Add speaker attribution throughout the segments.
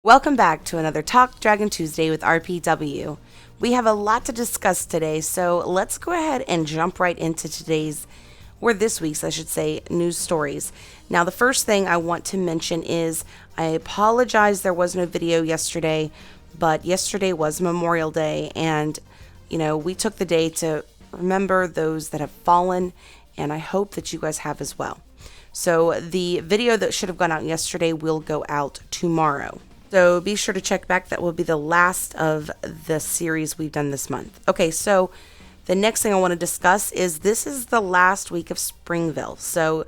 Speaker 1: Welcome back to another Talk Dragon Tuesday with RPW. We have a lot to discuss today, so let's go ahead and jump right into this week's, I should say, news stories. Now, the first thing I want to mention is I apologize there was no video yesterday, but yesterday was Memorial Day, and, we took the day to remember those that have fallen, and I hope that you guys have as well. So the video that should have gone out yesterday will go out tomorrow. So be sure to check back. That will be the last of the series we've done this month. Okay, so the next thing I want to discuss is this is the last week of Springville. So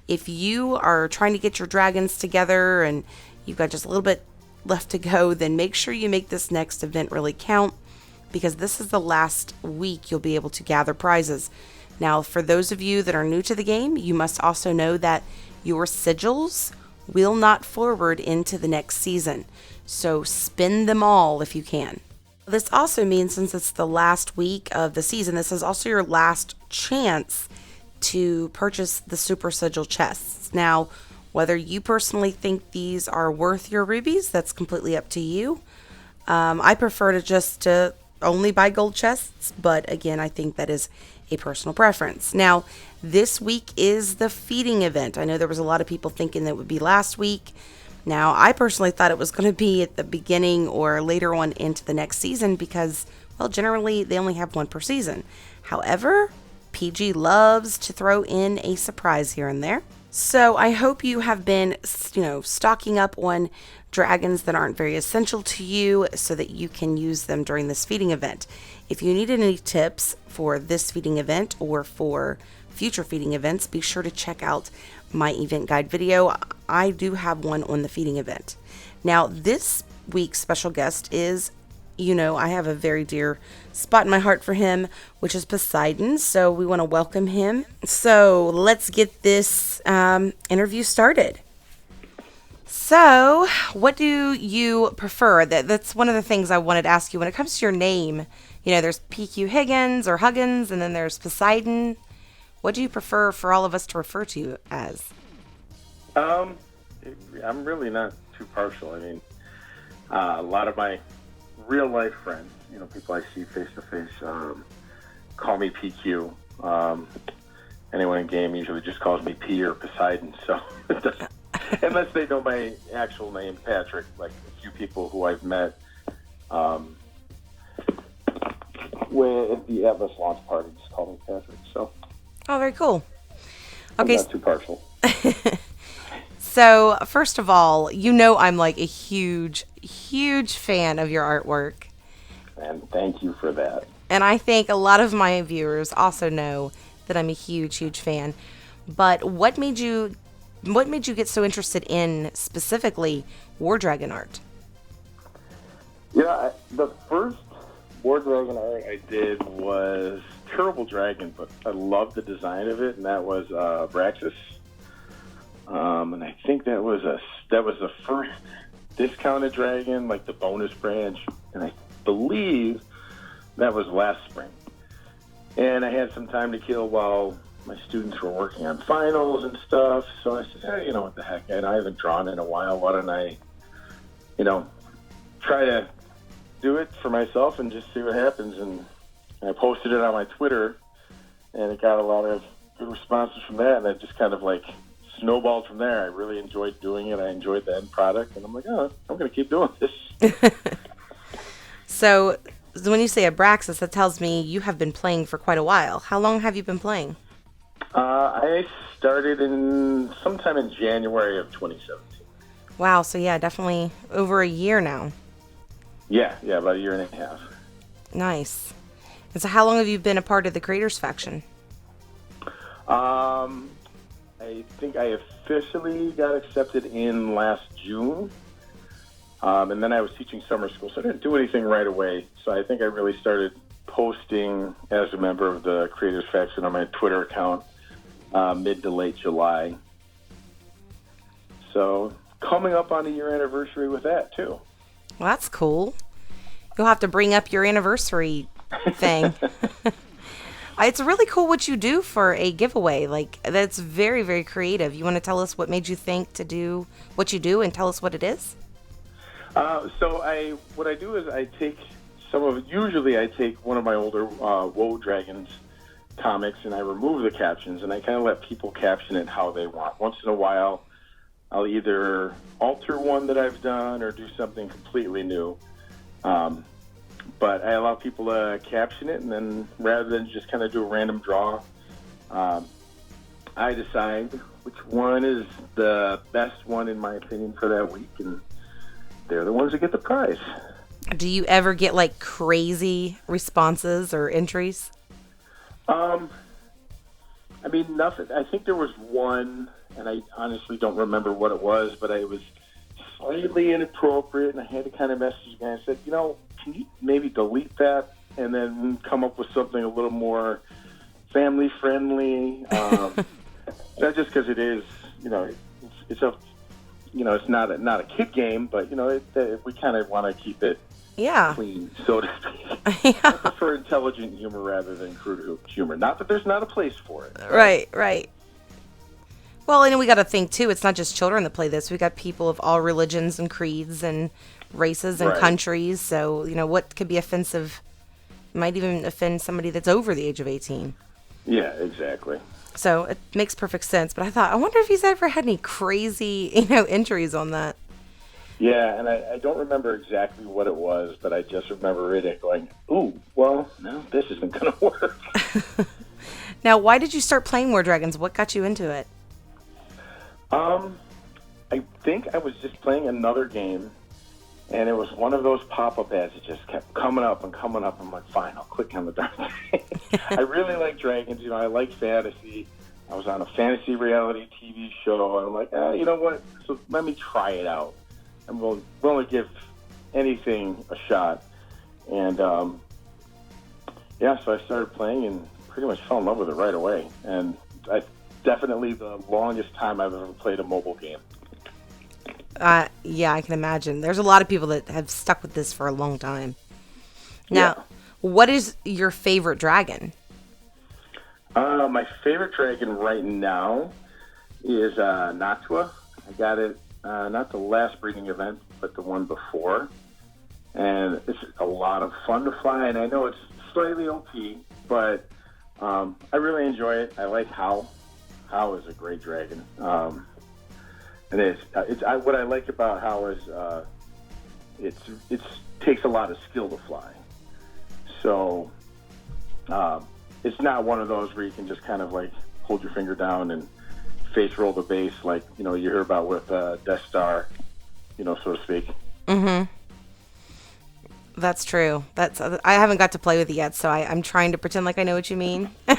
Speaker 1: if you are trying to get your dragons together and you've got just a little bit left to go, then make sure you make this next event really count, because this is the last week you'll be able to gather prizes. Now, for those of you that are new to the game, you must also know that your sigils will not forward into the next season. So spend them all if you can. This also means, since it's the last week of the season, this is also your last chance to purchase the super sigil chests. Now, whether you personally think these are worth your rubies, that's completely up to you. I prefer to only buy gold chests, but again, I think that is a personal preference. Now, this week is the feeding event. I know there was a lot of people thinking that it would be last week. Now, I personally thought it was going to be at the beginning or later on into the next season because, well, generally they only have one per season. However, PG loves to throw in a surprise here and there. So I hope you have been, stocking up on dragons that aren't very essential to you so that you can use them during this feeding event. If you need any tips for this feeding event or for future feeding events, be sure to check out my event guide video. I do have one on the feeding event. Now, this week's special guest is, I have a very dear spot in my heart for him, which is Poseidon. So we want to welcome him. So let's get this interview started. So what do you prefer? That's one of the things I wanted to ask you when it comes to your name. There's PQHiggins or Huggins, and then there's Poseidon. What do you prefer for all of us to refer to you as?
Speaker 2: I'm really not too partial. I mean, a lot of my real life friends, people I see face to face, call me PQ. Anyone in game usually just calls me P or Poseidon. So unless they know my actual name, Patrick, like a few people who I've met at the Atlas launch party just call me Patrick. So.
Speaker 1: Oh, very cool. Okay.
Speaker 2: I'm not too partial.
Speaker 1: So, first of all, I'm like a huge, huge fan of your artwork.
Speaker 2: And thank you for that.
Speaker 1: And I think a lot of my viewers also know that I'm a huge, huge fan. But what made you get so interested in specifically War Dragon art?
Speaker 2: The first War Dragon art I did was Terrible Dragon, but I loved the design of it, and that was Braxis. And I think that was the first discounted dragon, like the bonus branch, and I believe that was last spring. And I had some time to kill while my students were working on finals and stuff, so I said, hey, what the heck, I haven't drawn in a while, why don't I, try to do it for myself and just see what happens. And I posted it on my Twitter, and it got a lot of good responses from that, and it just kind of like snowballed from there. I really enjoyed doing it. I enjoyed the end product, and I'm like, I'm going to keep doing this.
Speaker 1: So when you say Abraxas, that tells me you have been playing for quite a while. How long have you been playing?
Speaker 2: I started sometime in January of 2017.
Speaker 1: Wow, so yeah, definitely over a year now.
Speaker 2: Yeah, about a year and a half.
Speaker 1: Nice. And so how long have you been a part of the Creators Faction?
Speaker 2: I think I officially got accepted in last June. And then I was teaching summer school, so I didn't do anything right away. So I think I really started posting as a member of the Creators Faction on my Twitter account mid to late July. So coming up on a year anniversary with that, too.
Speaker 1: Well, that's cool. You'll have to bring up your anniversary thing. It's really cool what you do for a giveaway. Like, that's very, very creative. You want to tell us what made you think to do what you do and tell us what it is?
Speaker 2: What I do is I take usually I take one of my older Woe Dragons comics and I remove the captions and I kind of let people caption it how they want. Once in a while, I'll either alter one that I've done or do something completely new. But I allow people to caption it, and then rather than just kind of do a random draw, I decide which one is the best one in my opinion for that week, and they're the ones that get the prize.
Speaker 1: Do you ever get like crazy responses or entries?
Speaker 2: I mean, nothing. I think there was one, and I honestly don't remember what it was, but it was slightly inappropriate, and I had to kind of message the guy and said, can you maybe delete that and then come up with something a little more family friendly? Not just because it is, it's not a kid game, but we kind of want to keep it clean, so to speak. I prefer intelligent humor rather than crude humor. Not that there's not a place for it.
Speaker 1: Right. Well, and we got to think too. It's not just children that play this. We got people of all religions and creeds and races and countries. So what could be offensive might even offend somebody that's over the age of 18.
Speaker 2: Yeah, exactly.
Speaker 1: So it makes perfect sense. But I thought, I wonder if he's ever had any crazy entries on that.
Speaker 2: Yeah, and I don't remember exactly what it was, but I just remember reading it going, ooh, well, no, this isn't going to work.
Speaker 1: Now, why did you start playing War Dragons? What got you into it?
Speaker 2: I think I was just playing another game, and it was one of those pop-up ads that just kept coming up. I'm like, fine, I'll click on the darn thing. I really like dragons. I like fantasy. I was on a fantasy reality TV show, and I'm like, you know what? So let me try it out. I'm willing to give anything a shot. And, so I started playing and pretty much fell in love with it right away. And definitely the longest time I've ever played a mobile game.
Speaker 1: Yeah, I can imagine. There's a lot of people that have stuck with this for a long time. Now, What is your favorite dragon?
Speaker 2: My favorite dragon right now is Natua. I got it, not the last breeding event, but the one before. And it's a lot of fun to fly, and I know it's slightly OP, but I really enjoy it. I like How. How is a great dragon. And what I like about How is it takes a lot of skill to fly. So it's not one of those where you can just kind of like hold your finger down and face roll the base like you hear about with Death Star, so to speak.
Speaker 1: Mm-hmm. That's true. I haven't got to play with it yet, so I'm trying to pretend like I know what you mean. I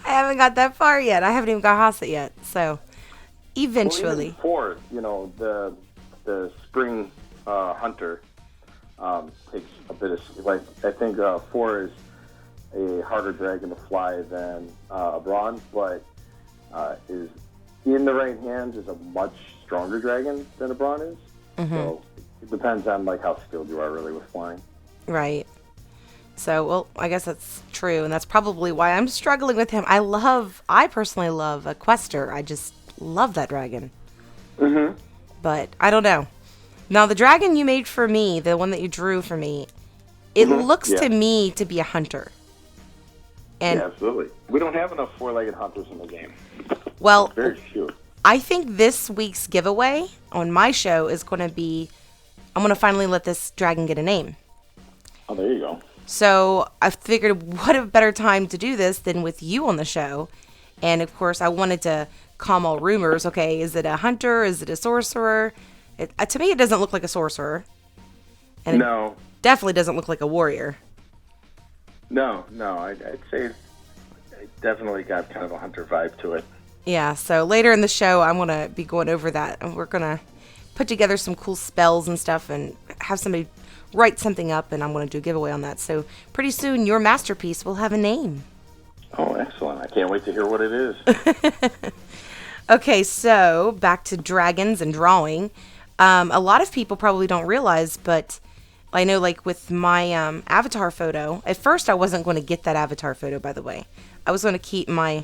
Speaker 1: haven't got that far yet. I haven't even got Hasset yet, so eventually.
Speaker 2: Well, even before, the spring hunter takes a bit of I think 4 is a harder dragon to fly than a bronze, but is in the right hands is a much stronger dragon than a bronze is. Mm-hmm. So it depends on how skilled you are really with flying.
Speaker 1: Right. So, well, I guess that's true, and that's probably why I'm struggling with him. I personally love a Quester. I just love that dragon.
Speaker 2: Mm-hmm.
Speaker 1: But I don't know. Now, the dragon you made for me, the one that you drew for me, it looks to me to be a hunter. And
Speaker 2: yeah, absolutely. We don't have enough 4-legged hunters in the game.
Speaker 1: Well,
Speaker 2: very few.
Speaker 1: I think this week's giveaway on my show is going to be, I'm going to finally let this dragon get a name.
Speaker 2: Oh, there you go.
Speaker 1: So I figured what a better time to do this than with you on the show. And of course, I wanted to calm all rumors. Okay, is it a hunter? Is it a sorcerer? To me, it doesn't look like a sorcerer. And
Speaker 2: no.
Speaker 1: It definitely doesn't look like a warrior.
Speaker 2: No. I'd say it definitely got kind of a hunter vibe to it.
Speaker 1: Yeah, so later in the show, I'm going to be going over that. And we're going to put together some cool spells and stuff and have somebody write something up, and I'm going to do a giveaway on that. So pretty soon, your masterpiece will have a name.
Speaker 2: Oh, excellent. I can't wait to hear what it is.
Speaker 1: Okay, so back to dragons and drawing. A lot of people probably don't realize, but I know with my avatar photo, at first I wasn't going to get that avatar photo, by the way. I was going to keep my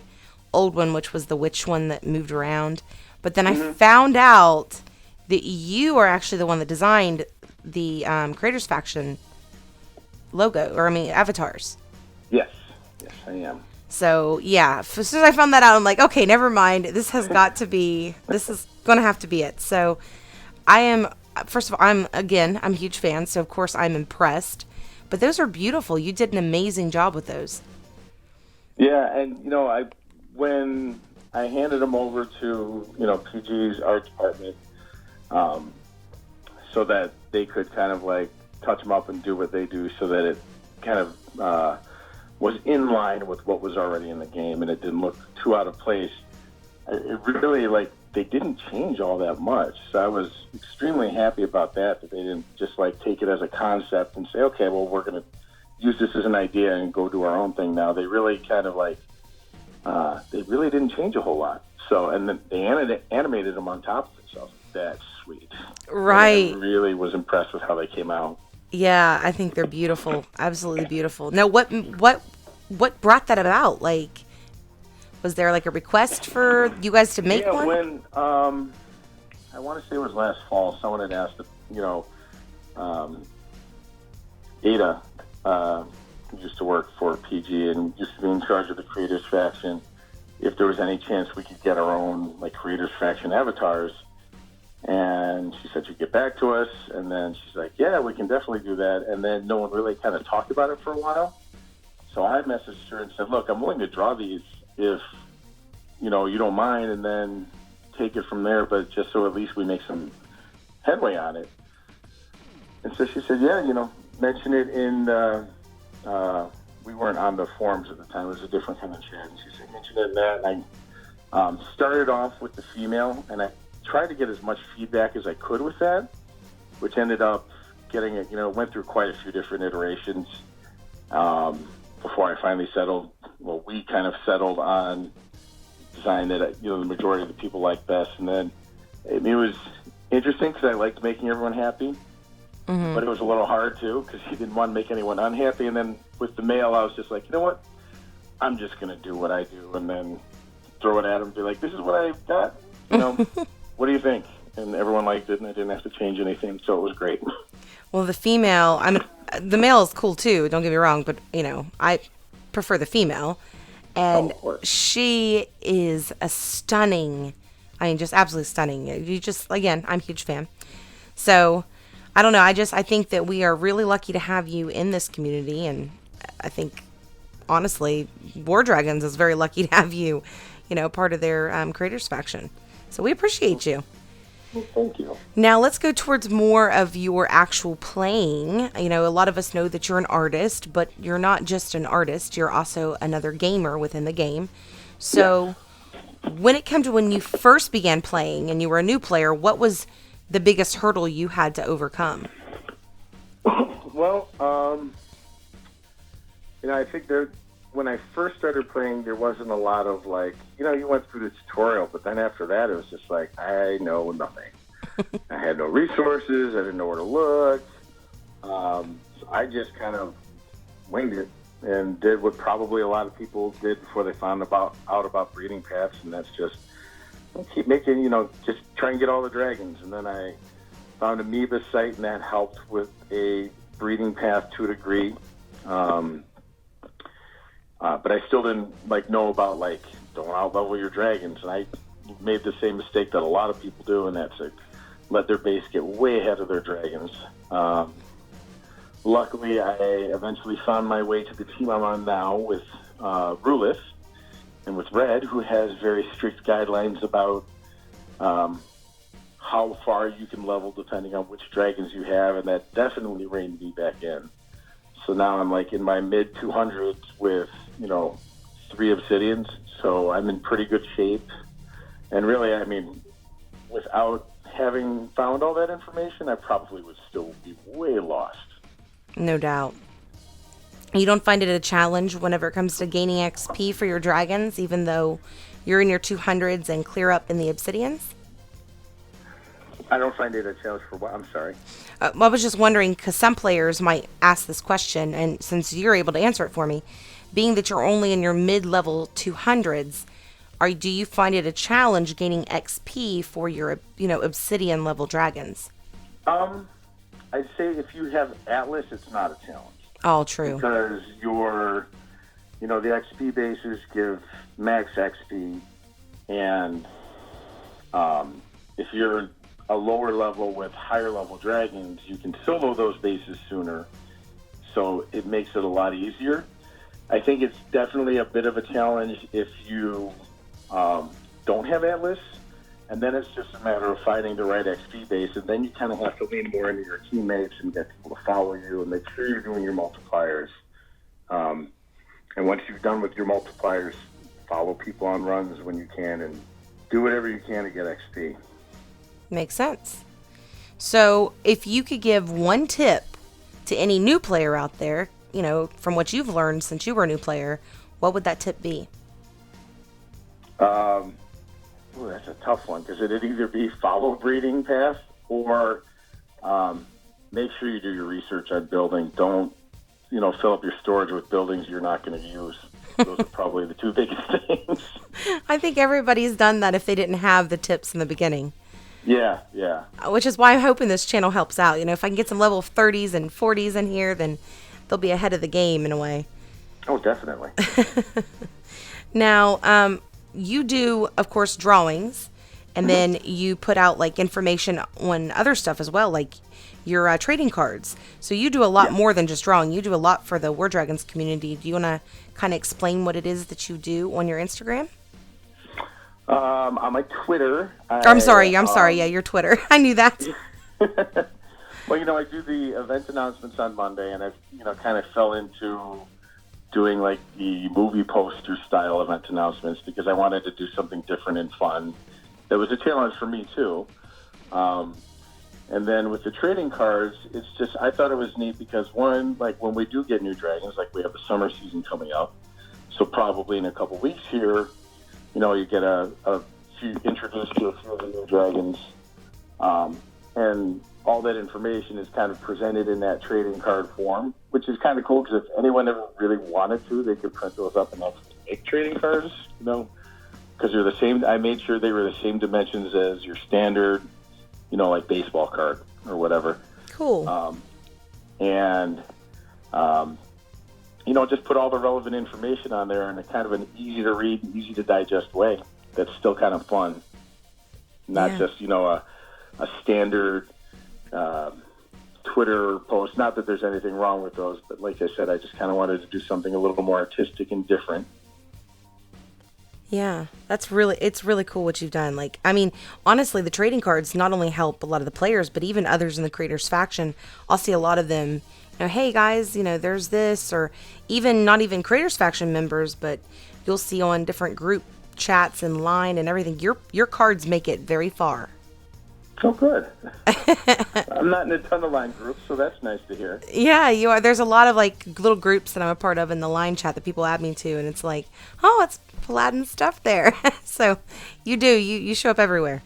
Speaker 1: old one, which was the witch one that moved around. But then I found out that you are actually the one that designed the Creators Faction logo, or I mean, avatars.
Speaker 2: Yes, yes, I am.
Speaker 1: So, yeah, as soon as I found that out, I'm like, okay, never mind. This is going to have to be it. So, I am, first of all, I'm a huge fan. So, of course, I'm impressed. But those are beautiful. You did an amazing job with those.
Speaker 2: Yeah, and, when I handed them over to, PG's art department, so that they could kind of like touch them up and do what they do so that it kind of was in line with what was already in the game and it didn't look too out of place. It really, they didn't change all that much. So I was extremely happy about that they didn't just, take it as a concept and say, okay, well, we're going to use this as an idea and go do our own thing now. They really kind of, they really didn't change a whole lot. So, and then they animated them on top of it, so that's sweet.
Speaker 1: Right.
Speaker 2: I really was impressed with how they came out.
Speaker 1: Yeah, I think they're beautiful. Absolutely beautiful. Now, what brought that about? Was there a request for you guys to make one?
Speaker 2: When I want to say it was last fall, someone had asked, Ada, who used to work for PG and used to be in charge of the Creators Faction, if there was any chance we could get our own Creators Faction avatars. And she said she'd get back to us, and then she's like, yeah, we can definitely do that. And then no one really kind of talked about it for a while. So I messaged her and said, look, I'm willing to draw these if, you don't mind, and then take it from there, but just so at least we make some headway on it. And so she said, yeah, mention it in, we weren't on the forums at the time, it was a different kind of chat. And she said, mention it in that. And I started off with the female, and I tried to get as much feedback as I could with that, which ended up getting it, went through quite a few different iterations before I finally we kind of settled on design that, the majority of the people liked best. And then it was interesting because I liked making everyone happy, but it was a little hard too because he didn't want to make anyone unhappy. And then with the male, I was just like, you know what? I'm just going to do what I do and then throw it at him and be like, this is what I got, What do you think? And everyone liked it, and I didn't have to change anything, so it was great.
Speaker 1: Well, the male is cool too. Don't get me wrong, but I prefer the female, and she is just absolutely stunning. I'm a huge fan. So, I don't know. I think that we are really lucky to have you in this community, and I think, honestly, War Dragons is very lucky to have you, part of their Creators Faction. So we appreciate you.
Speaker 2: Well, thank you.
Speaker 1: Now let's go towards more of your actual playing. A lot of us know that you're an artist, but you're not just an artist. You're also another gamer within the game. So when it came to when you first began playing and you were a new player, what was the biggest hurdle you had to overcome?
Speaker 2: Well, I think when I first started playing, there wasn't a lot of you went through the tutorial, but then after that, it was just I know nothing. I had no resources. I didn't know where to look. So I just kind of winged it and did what probably a lot of people did before they found out about breeding paths, and that's just keep making, just try and get all the dragons. And then I found Amoeba site, and that helped with a breeding path to a degree. But I still didn't know about don't out-level your dragons, and I made the same mistake that a lot of people do, and that's let their base get way ahead of their dragons. Luckily, I eventually found my way to the team I'm on now with Rulith and with Red, who has very strict guidelines about how far you can level depending on which dragons you have, and that definitely reined me back in. So now I'm in my mid-200s with 3 obsidians, so I'm in pretty good shape. And really, without having found all that information, I probably would still be way lost.
Speaker 1: No doubt. You don't find it a challenge whenever it comes to gaining XP for your dragons, even though you're in your 200s and clear up in the obsidians?
Speaker 2: I don't find it a challenge for what? I'm sorry.
Speaker 1: I was just wondering, because some players might ask this question, and since you're able to answer it for me, being that you're only in your mid-level 200s, do you find it a challenge gaining XP for your, obsidian level dragons?
Speaker 2: I'd say if you have Atlas, it's not a challenge.
Speaker 1: All true.
Speaker 2: Because the XP bases give max XP, and if you're a lower level with higher level dragons, you can solo those bases sooner, so it makes it a lot easier. I think it's definitely a bit of a challenge if you don't have Atlas, and then it's just a matter of finding the right XP base, and then you kind of have to lean more into your teammates and get people to follow you and make sure you're doing your multipliers. And once you've done with your multipliers, follow people on runs when you can and do whatever you can to get XP.
Speaker 1: Makes sense. So if you could give one tip to any new player out there, from what you've learned since you were a new player, what would that tip be?
Speaker 2: That's a tough one, because it'd either be follow breeding path or make sure you do your research on building. Don't, fill up your storage with buildings you're not going to use. Those are probably the two biggest things.
Speaker 1: I think everybody's done that if they didn't have the tips in the beginning.
Speaker 2: Yeah.
Speaker 1: Which is why I'm hoping this channel helps out. If I can get some level 30s and 40s in here, then they'll be ahead of the game in a way.
Speaker 2: Oh, definitely.
Speaker 1: Now, you do, of course, drawings, and then you put out information on other stuff as well, like your trading cards. So you do a lot more than just drawing. You do a lot for the War Dragons community. Do you want to kind of explain what it is that you do on your Instagram?
Speaker 2: On my Twitter.
Speaker 1: I'm sorry. Yeah, your Twitter. I knew that.
Speaker 2: Well, I do the event announcements on Monday, and I've, kind of fell into doing the movie poster style event announcements because I wanted to do something different and fun. That was a challenge for me too. And then with the trading cards, it's just, I thought it was neat because one, when we do get new dragons, we have the summer season coming up. So probably in a couple weeks here, you get a few introduced to a few of the new dragons. And all that information is kind of presented in that trading card form, which is kind of cool because if anyone ever really wanted to, they could print those up and actually make trading cards, because they're the same. I made sure they were the same dimensions as your standard, baseball card or whatever.
Speaker 1: Cool.
Speaker 2: Just put all the relevant information on there in a kind of an easy to read and easy to digest way that's still kind of fun. Not just, a standard Twitter post. Not that there's anything wrong with those, but like I said, I just kind of wanted to do something a little more artistic and different.
Speaker 1: Yeah, it's really cool what you've done. Honestly, the trading cards not only help a lot of the players, but even others in the creators faction. I'll see a lot of them, hey guys, there's this, or even not even creators faction members, but you'll see on different group chats and line and everything, your cards make it very far.
Speaker 2: Oh, good. I'm not in a ton of line groups, so that's nice to hear.
Speaker 1: Yeah, you are. There's a lot of little groups that I'm a part of in the line chat that people add me to, and it's it's Paladin stuff there. So you show up everywhere.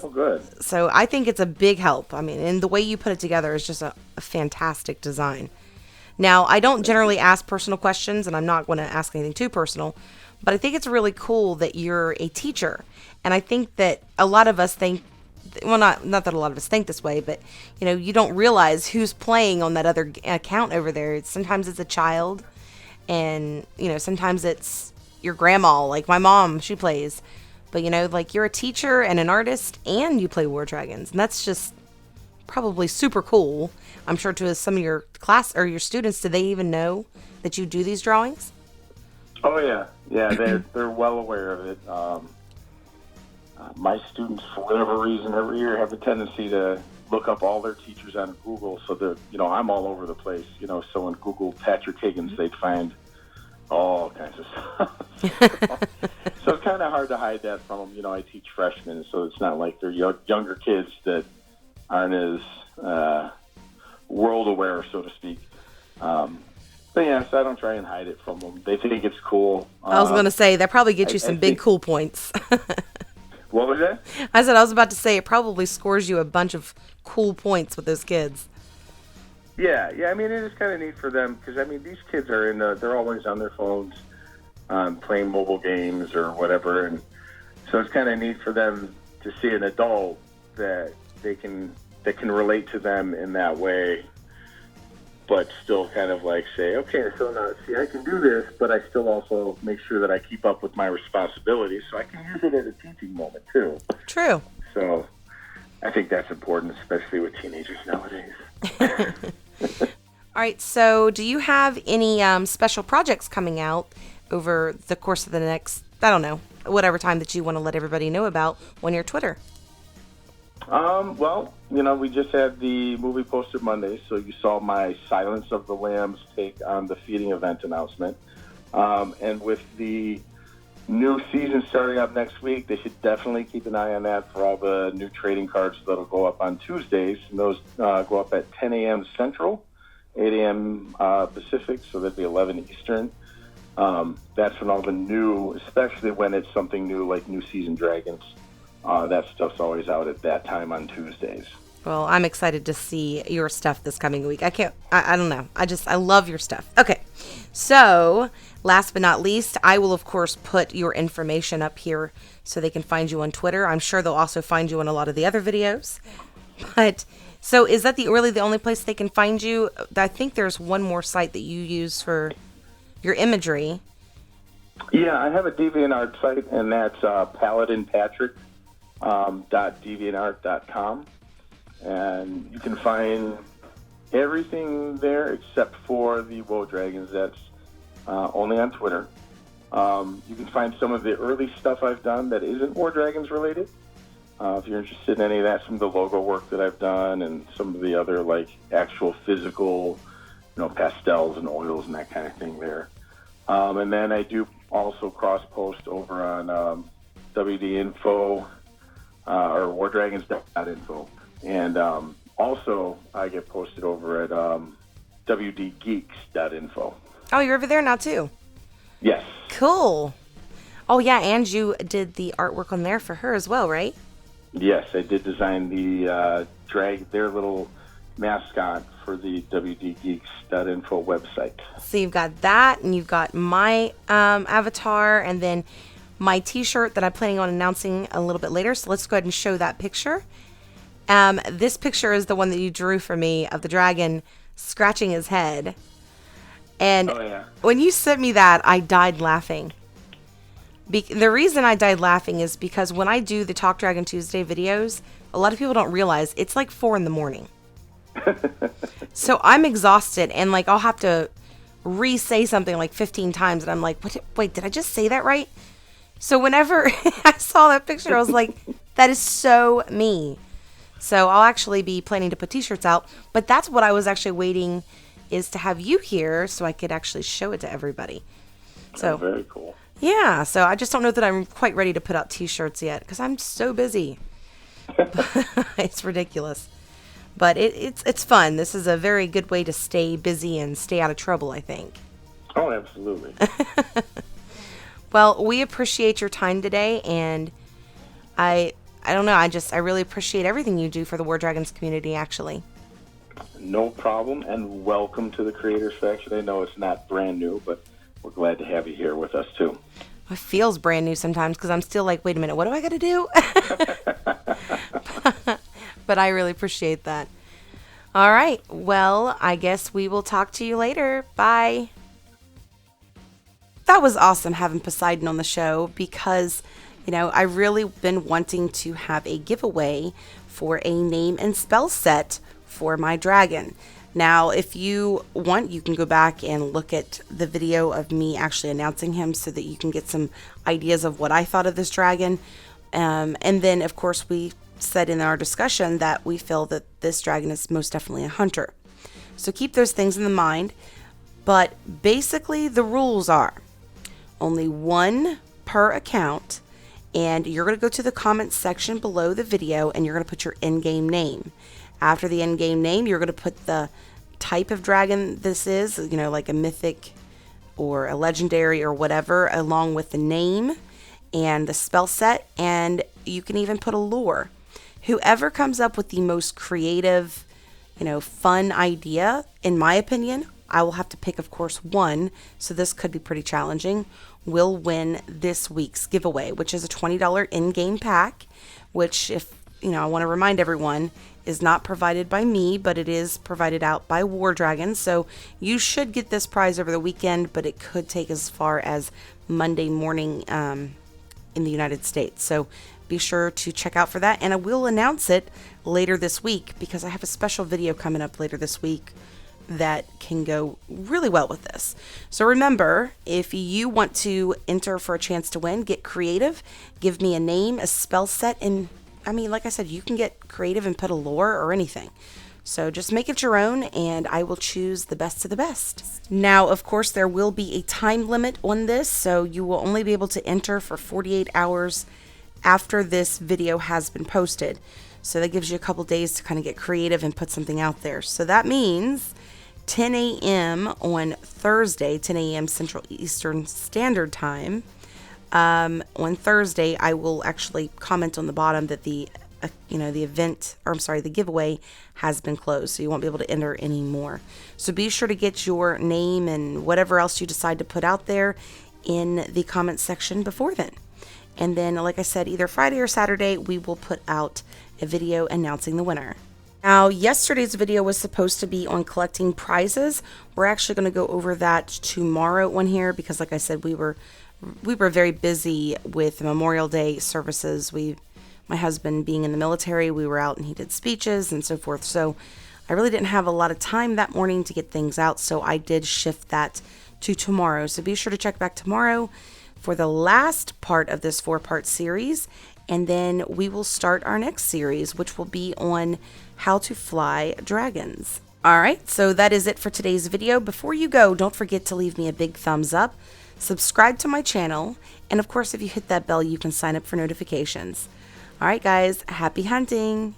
Speaker 2: Oh, good.
Speaker 1: So I think it's a big help. And the way you put it together is just a fantastic design. Now, I don't generally ask personal questions, and I'm not going to ask anything too personal, but I think it's really cool that you're a teacher. And I think that a lot of us think, well, not that a lot of us think this way, but, you don't realize who's playing on that other account over there. Sometimes it's a child, and, sometimes it's your grandma, like my mom, she plays. But, you're a teacher and an artist, and you play War Dragons. And that's just probably super cool. I'm sure to some of your class or your students, do they even know that you do these drawings?
Speaker 2: Oh, yeah. Yeah, they're well aware of it. My students, for whatever reason, every year have a tendency to look up all their teachers on Google. So that, I'm all over the place. So in Google Patrick Higgins, they'd find all kinds of stuff. So it's kind of hard to hide that from them. I teach freshmen, so it's not like they're younger kids that aren't as world aware, so to speak. But yeah, so I don't try and hide it from them. They think it's cool.
Speaker 1: I was going to say, that probably gets you some big cool points.
Speaker 2: What was that?
Speaker 1: I was about to say, it probably scores you a bunch of cool points with those kids.
Speaker 2: Yeah. It is kind of neat for them because these kids are they're always on their phones. on playing mobile games or whatever. And so it's kind of neat for them to see an adult that that can relate to them in that way, but still kind of like say, okay, so now see, I can do this, but I still also make sure that I keep up with my responsibilities, so I can use it as a teaching moment too.
Speaker 1: True.
Speaker 2: So I think that's important, especially with teenagers nowadays.
Speaker 1: All right, so do you have any special projects coming out over the course of the next, I don't know, whatever time that you want to let everybody know about on your Twitter?
Speaker 2: Well, you know, we just had the movie poster Monday, so you saw my Silence of the Lambs take on the feeding event announcement. And with the new season starting up next week, they should definitely keep an eye on that for all the new trading cards that'll go up on Tuesdays. And those go up at 10 a.m. Central, 8 a.m. Pacific, so that'd be 11 Eastern. That's when all the new, especially when it's something new like New Season Dragons, that stuff's always out at that time on Tuesdays.
Speaker 1: Well, I'm excited to see your stuff this coming week. I don't know. I love your stuff. Okay. So, last but not least, I will, of course, put your information up here so they can find you on Twitter. I'm sure they'll also find you on a lot of the other videos. But, so is that really the only place they can find you? I think there's one more site that you use for your imagery.
Speaker 2: Yeah, I have a DeviantArt site, and that's paladinpatrick.deviantart.com. And you can find everything there except for the Woe Dragons. That's only on Twitter. You can find some of the early stuff I've done that isn't War Dragons related. If you're interested in any of that, some of the logo work that I've done and some of the other like actual physical, pastels and oils and that kind of thing there. And then I do also cross-post over on WD Info or WarDragons.info. And also, I get posted over at WDGeeks.info.
Speaker 1: Oh, you're over there now, too?
Speaker 2: Yes.
Speaker 1: Cool. Oh, yeah, and you did the artwork on there for her as well, right?
Speaker 2: Yes, I did design the their little mascot for the WDGeeks.info website.
Speaker 1: So you've got that, and you've got my avatar, and then my T-shirt that I'm planning on announcing a little bit later. So let's go ahead and show that picture. This picture is the one that you drew for me of the dragon scratching his head. And when you sent me that, I died laughing. The reason I died laughing is because when I do the Talk Dragon Tuesday videos, a lot of people don't realize it's like 4 a.m. So I'm exhausted, and like I'll have to re-say something like 15 times, and I'm like, wait, did I just say that right? So whenever I saw that picture, I was like, that is so me. So I'll actually be planning to put T-shirts out, but that's what I was actually waiting is to have you here so I could actually show it to everybody. So
Speaker 2: very cool.
Speaker 1: Yeah, so I just don't know that I'm quite ready to put out T-shirts yet because I'm so busy. It's ridiculous. But it's fun. This is a very good way to stay busy and stay out of trouble, I think.
Speaker 2: Oh, absolutely.
Speaker 1: Well, we appreciate your time today, and I don't know, I really appreciate everything you do for the War Dragons community, actually.
Speaker 2: No problem, and welcome to the Creators Faction. I know it's not brand new, but we're glad to have you here with us, too.
Speaker 1: It feels brand new sometimes because I'm still like, wait a minute, what do I got to do? But I really appreciate that. All right. Well, I guess we will talk to you later. Bye. That was awesome having Poseidon on the show because, I've really been wanting to have a giveaway for a name and spell set for my dragon. Now, if you want, you can go back and look at the video of me actually announcing him so that you can get some ideas of what I thought of this dragon. And then, of course, we said in our discussion that we feel that this dragon is most definitely a hunter. So keep those things in the mind. But basically, the rules are only one per account. And you're going to go to the comments section below the video and you're going to put your in-game name. After the in-game name, you're going to put the type of dragon this is, like a mythic or a legendary or whatever, along with the name and the spell set, and you can even put a lore. Whoever comes up with the most creative, fun idea, in my opinion, I will have to pick, of course, one, so this could be pretty challenging, will win this week's giveaway, which is a $20 in-game pack, which, if I want to remind everyone, is not provided by me, but it is provided out by War Dragon. So you should get this prize over the weekend, but it could take as far as Monday morning in the United States. So be sure to check out for that. And I will announce it later this week because I have a special video coming up later this week that can go really well with this. So remember, if you want to enter for a chance to win, get creative, give me a name, a spell set, and like I said, you can get creative and put a lore or anything. So just make it your own, and I will choose the best of the best. Now, of course, there will be a time limit on this, so you will only be able to enter for 48 hours after this video has been posted. So that gives you a couple days to kind of get creative and put something out there. So that means 10 a.m. on Thursday, 10 a.m. Central Eastern Standard Time. On Thursday, I will actually comment on the bottom that the giveaway has been closed, so you won't be able to enter anymore. So be sure to get your name and whatever else you decide to put out there in the comment section before then. And then, like I said, either Friday or Saturday, we will put out a video announcing the winner. Now, yesterday's video was supposed to be on collecting prizes. We're actually going to go over that tomorrow on here because, like I said, we were very busy with Memorial Day services. My husband being in the military, we were out and he did speeches and so forth. So I really didn't have a lot of time that morning to get things out. So I did shift that to tomorrow. So be sure to check back tomorrow for the last part of this 4-part series. And then we will start our next series, which will be on how to fly dragons. All right, so that is it for today's video. Before you go, don't forget to leave me a big thumbs up, subscribe to my channel, and of course, if you hit that bell, you can sign up for notifications. All right, guys, happy hunting.